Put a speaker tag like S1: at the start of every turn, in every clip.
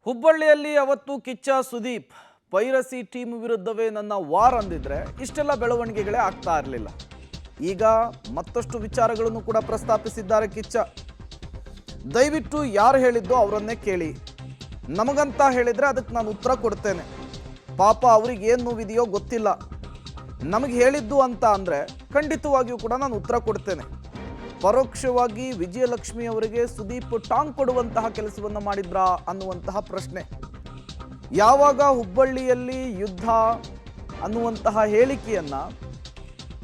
S1: ಹುಬ್ಬಳ್ಳಿಯಲ್ಲಿ ಅವತ್ತು Kichcha Sudeep piracy team ವಿರುದ್ಧವೇ ನನ್ನ ವಾರ್ ಅಂದಿದ್ರೆ ಇಷ್ಟೆಲ್ಲ ಬೆಳವಣಿಗೆಗಳೇ ಆಗ್ತಾ ಇರಲಿಲ್ಲ. ಈಗ ಮತ್ತಷ್ಟು ವಿಚಾರಗಳನ್ನು ಕೂಡ ಪ್ರಸ್ತಾಪಿಸಿದ್ದಾರೆ ಕಿಚ್ಚ. ದಯವಿಟ್ಟು ಯಾರು ಹೇಳಿದ್ದೋ ಅವರನ್ನೇ ಕೇಳಿ, ನಮಗಂತ ಹೇಳಿದರೆ ಅದಕ್ಕೆ ನಾನು ಉತ್ತರ ಕೊಡ್ತೇನೆ. ಪಾಪ ಅವ್ರಿಗೆ ಏನು ನೋವಿದೆಯೋ ಗೊತ್ತಿಲ್ಲ, ನಮಗೆ ಹೇಳಿದ್ದು ಅಂತ ಅಂದರೆ ಖಂಡಿತವಾಗಿಯೂ ಕೂಡ ನಾನು ಉತ್ತರ ಕೊಡ್ತೇನೆ. ಪರೋಕ್ಷವಾಗಿ ವಿಜಯಲಕ್ಷ್ಮಿ ಅವರಿಗೆ ಸುದೀಪ್ ಟಾಂಗ್ ಕೊಡುವಂತಹ ಕೆಲಸವನ್ನು ಮಾಡಿದ್ರಾ ಅನ್ನುವಂತಹ ಪ್ರಶ್ನೆ. ಯಾವಾಗ ಹುಬ್ಬಳ್ಳಿಯಲ್ಲಿ ಯುದ್ಧ ಅನ್ನುವಂತಹ ಹೇಳಿಕೆಯನ್ನ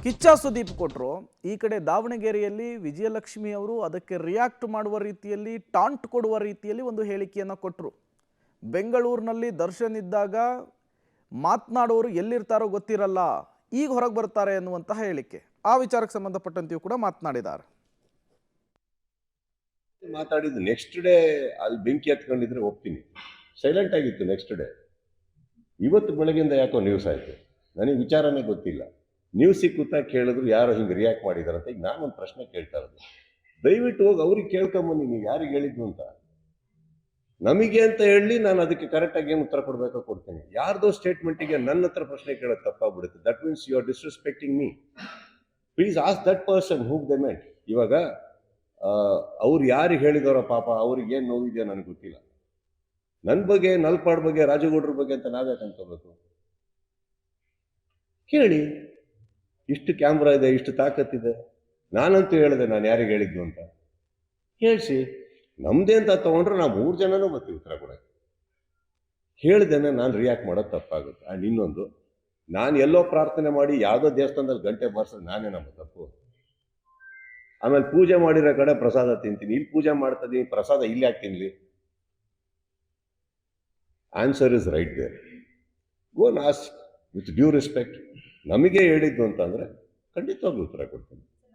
S1: ಕಿಚ್ಚ ಸುದೀಪ್ ಕೊಟ್ಟರು, ಈ ಕಡೆ ದಾವಣಗೆರೆಯಲ್ಲಿ ವಿಜಯಲಕ್ಷ್ಮಿ ಅವರು ಅದಕ್ಕೆ ರಿಯಾಕ್ಟ್ ಮಾಡುವ ರೀತಿಯಲ್ಲಿ, ಟಾಂಟ್ ಕೊಡುವ ರೀತಿಯಲ್ಲಿ ಒಂದು ಹೇಳಿಕೆಯನ್ನು ಕೊಟ್ಟರು. ಬೆಂಗಳೂರಿನಲ್ಲಿ ದರ್ಶನ್ ಇದ್ದಾಗ ಮಾತನಾಡೋರು ಎಲ್ಲಿರ್ತಾರೋ ಗೊತ್ತಿರಲ್ಲ, ಈಗ ಹೊರಗೆ ಬರ್ತಾರೆ ಎನ್ನುವಂತಹ ಹೇಳಿಕೆ. ಆ ವಿಚಾರಕ್ಕೆ ಸಂಬಂಧಪಟ್ಟಂತೆಯೂ ಕೂಡ ಮಾತನಾಡಿದ್ದಾರೆ.
S2: ಮಾತಾಡಿದ್ದು ನೆಕ್ಸ್ಟ್ ಡೇ ಅಲ್ಲಿ ಬೆಂಕಿ ಹತ್ಕೊಂಡಿದ್ರೆ ಒಪ್ತೀನಿ, ಸೈಲೆಂಟ್ ಆಗಿತ್ತು. ನೆಕ್ಸ್ಟ್ ಡೇ ಇವತ್ತು ಬೆಳಗ್ಗೆಯಿಂದ ಯಾಕೋ ನ್ಯೂಸ್ ಆಯಿತು, ನನಗೆ ವಿಚಾರನೇ ಗೊತ್ತಿಲ್ಲ. ನ್ಯೂಸ್ ಸಿಕ್ಕುತ್ತಾ ಕೇಳಿದ್ರು ಯಾರೋ ಹಿಂಗೆ ರಿಯಾಕ್ಟ್ ಮಾಡಿದಾರಂತ. ಈಗ ನಾನೊಂದು ಪ್ರಶ್ನೆ ಕೇಳ್ತಾ ಇರೋದು, ದಯವಿಟ್ಟು ಹೋಗಿ ಅವ್ರಿಗೆ ಕೇಳ್ಕೊಂಬನ್ನಿ, ನೀವು ಯಾರಿಗೆ ಹೇಳಿದ್ದು ಅಂತ. ನಮಗೆ ಅಂತ ಹೇಳಿ ನಾನು ಅದಕ್ಕೆ ಕರೆಕ್ಟಾಗಿ ಏನು ಉತ್ತರ ಕೊಡಬೇಕೋ ಕೊಡ್ತೀನಿ. ಯಾರ್ದೋ ಸ್ಟೇಟ್ಮೆಂಟಿಗೆ ನನ್ನ ಹತ್ರ ಪ್ರಶ್ನೆ ಕೇಳೋದು ತಪ್ಪಾಗ್ಬಿಡುತ್ತೆ. That means you are disrespecting me. Please ask that person who they meant. ಇವಾಗ ಅವ್ರು ಯಾರಿಗೆ ಹೇಳಿದವರ ಪಾಪ, ಅವ್ರಿಗೆ ಏನು ನೋವಿದೆಯೋ ನನಗೆ ಗೊತ್ತಿಲ್ಲ. ನನ್ನ ಬಗ್ಗೆ, ನಲ್ಪಾಡ್ ಬಗ್ಗೆ, ರಾಜಗೌಡ್ರ ಬಗ್ಗೆ ಅಂತ ನಾವ್ಯಾಕೆ ಅನ್ಕೋಬೇಕು? ಕೇಳಿ, ಇಷ್ಟು ಕ್ಯಾಮ್ರಾ ಇದೆ, ಇಷ್ಟು ತಾಕತ್ತಿದೆ. ನಾನಂತೂ ಹೇಳಿದೆ ನಾನು ಯಾರಿಗೆ ಹೇಳಿದ್ದು ಅಂತ. ಹೇಳಿಸಿ, ನಮ್ದೇ ಅಂತ ತಗೊಂಡ್ರೆ ನಾವು 3 ಜನನೂ ಬರ್ತೀವಿ ಉತ್ತರ ಕೊಡೋಕ್ಕೆ. ಹೇಳ್ದೇನೆ ನಾನು ರಿಯಾಕ್ಟ್ ಮಾಡೋದು ತಪ್ಪಾಗುತ್ತೆ. ಆ್ಯಂಡ್ ಇನ್ನೊಂದು, ನಾನು ಎಲ್ಲೋ ಪ್ರಾರ್ಥನೆ ಮಾಡಿ ಯಾವುದೋ ದೇವಸ್ಥಾನದಲ್ಲಿ ಗಂಟೆ ಬಾರಿಸೋದು ನಾನೇ ನಮ್ಮ ತಪ್ಪು. ಆಮೇಲೆ ಪೂಜೆ ಮಾಡಿರೋ ಕಡೆ ಪ್ರಸಾದ ತಿಂತೀನಿ, ಇಲ್ಲಿ ಪೂಜೆ ಮಾಡ್ತಾ ಇದೀನಿ, ಪ್ರಸಾದ ಇಲ್ಲಿ ಯಾಕೆ ತಿನ್ಲಿ? Answer is right there. Go and ask with due respect. ನಮಗೆ ಹೇಳಿದ್ದು ಅಂತಂದರೆ ಖಂಡಿತವಾಗ್ಲೂ ಉತ್ತರ ಕೊಡ್ತೀನಿ.